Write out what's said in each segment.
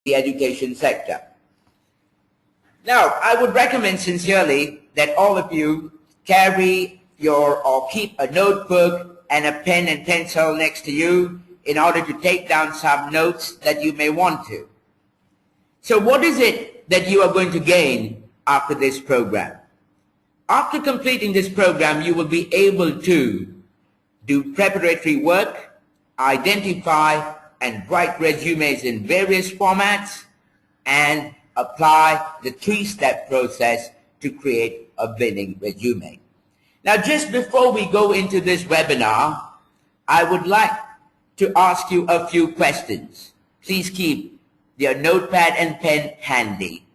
the education sector. Now, I would recommend sincerely that all of you carry or keep a notebook and a pen and pencil next to you in order to take down some notes that you may want to. So what is it that you are going to gain after this program? After completing this program, you will be able to do preparatory work, identify and write resumes in various formats, and apply the three-step process to create a winning resume. Now, just before we go into this webinar, I would like to ask you a few questions. Please keep your notepad and pen handy.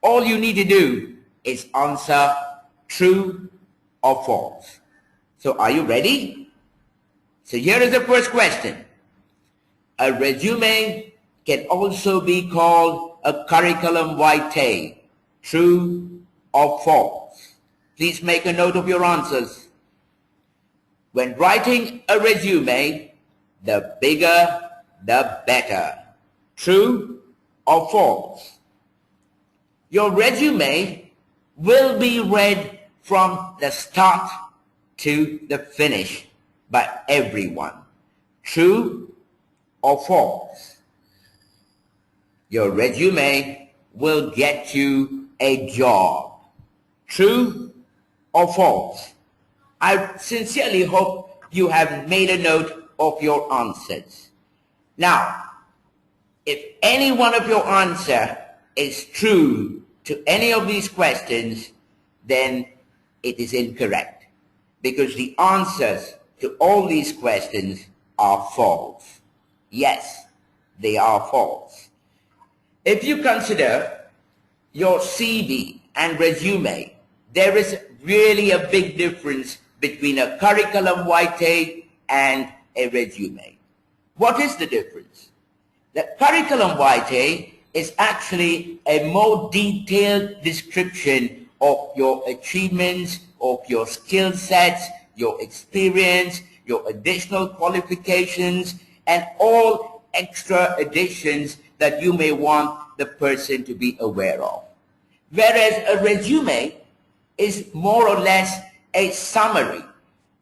All you need to do is answer true or false. So are you ready? So here is the first question. A resume can also be called a curriculum vitae. True or false? Please make a note of your answers. When writing a resume, the bigger the better. True or false? Your resume will be read from the start to the finish by everyone. True or false? Your resume will get you a job. True or false? I sincerely hope you have made a note of your answers. Now, if any one of your answer is true to any of these questions, then it is incorrect, because the answers to all these questions are false. Yes, they are false. If you consider your CV and resume, there is really a big difference between a curriculum vitae and a resume. What is the difference? The curriculum vitae is actually a more detailed description of your achievements, of your skill sets, your experience, your additional qualifications, and all extra additions that you may want the person to be aware of. Whereas a resume is more or less a summary,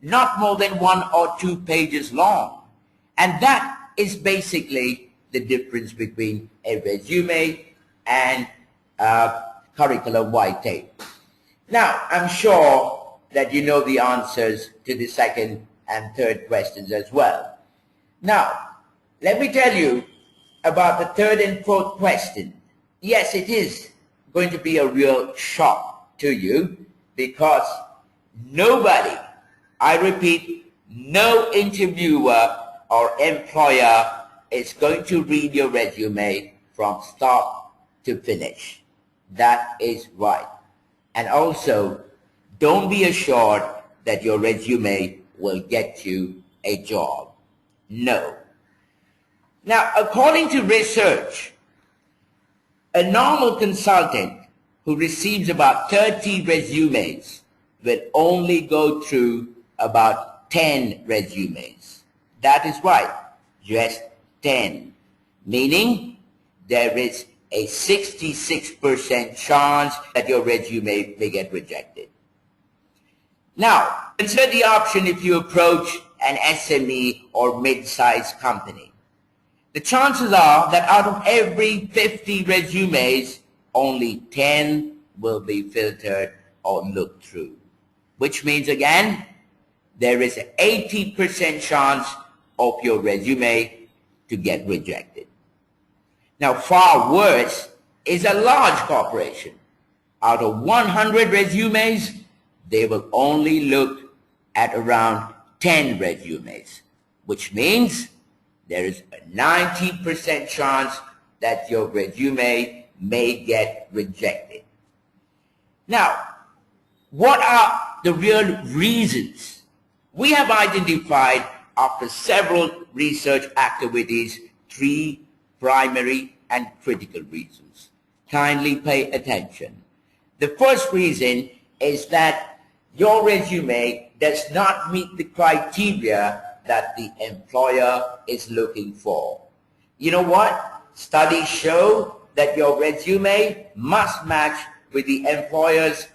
not more than 1 or 2 pages long. And that is basically the difference between a resume and a curriculum vitae. Now, I'm sure that you know the answers to the second and third questions as well. Now, let me tell you about the third and fourth question. Yes, it is going to be a real shock to you, because nobody, I repeat, no interviewer or employer is going to read your resume from start to finish. That is right. And also, don't be assured that your resume will get you a job. No. Now, according to research, a normal consultant who receives about 30 resumes will only go through about 10 resumes. That is right, just 10. Meaning there is a 66% chance that your resume may get rejected. Now, consider the option if you approach an SME or mid-sized company. The chances are that out of every 50 resumes, only 10 will be filtered or looked through. Which means, again, there is an 80% chance of your resume to get rejected. Now, far worse is a large corporation. Out of 100 resumes, they will only look at around 10 resumes, which means there is a 90% chance that your resume may get rejected. Now, what are the real reasons? We have identified, after several research activities, 3 primary and critical reasons. Kindly pay attention. The first reason is that your resume does not meet the criteria that the employer is looking for. You know what? Studies show that your resume must match with the employer's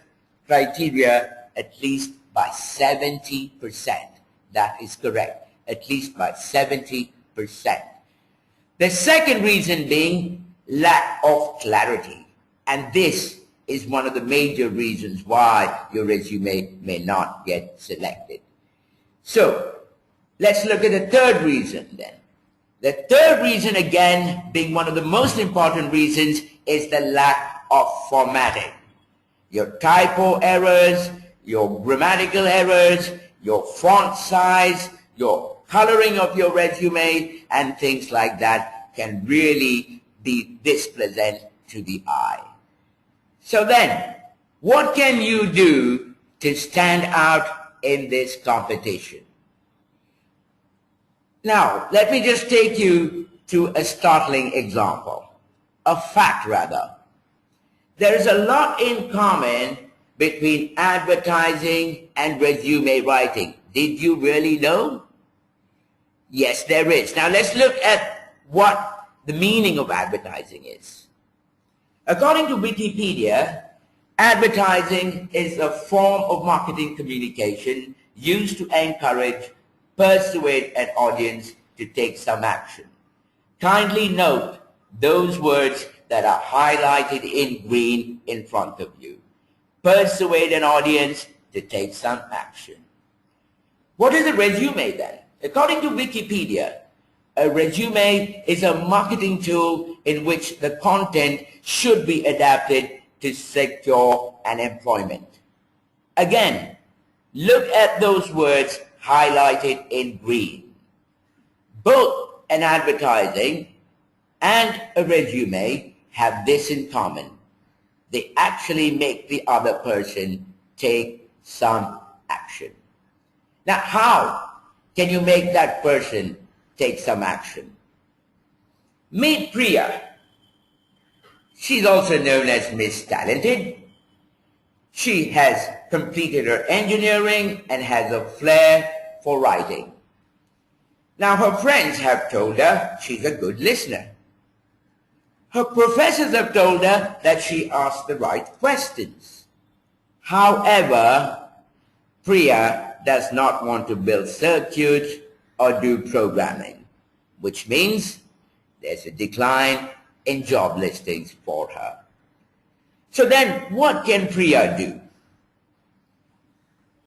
criteria at least by 70%. That is correct, at least by 70%. The second reason being lack of clarity. And this is one of the major reasons why your resume may not get selected. So, let's look at the third reason then. The third reason, again, being one of the most important reasons, is the lack of formatting. Your typo errors, your grammatical errors, your font size, your coloring of your resume, and things like that can really be displeasant to the eye. So then, what can you do to stand out in this competition? Now, let me just take you to a startling example, a fact rather. There is a lot in common between advertising and resume writing. Did you really know? Yes, there is. Now, let's look at what the meaning of advertising is. According to Wikipedia, advertising is a form of marketing communication used to encourage, persuade an audience to take some action. Kindly note those words that are highlighted in green in front of you. Persuade an audience to take some action. What is a resume then? According to Wikipedia, a resume is a marketing tool in which the content should be adapted to secure an employment. Again, look at those words highlighted in green. Both an advertising and a resume have this in common. They actually make the other person take some action. Now, how can you make that person take some action? Meet Priya. She's also known as Miss Talented. She has completed her engineering and has a flair for writing. Now, her friends have told her she's a good listener. Her professors have told her that she asks the right questions. However, Priya does not want to build circuits or do programming, which means there's a decline in job listings for her. So then what can Priya do?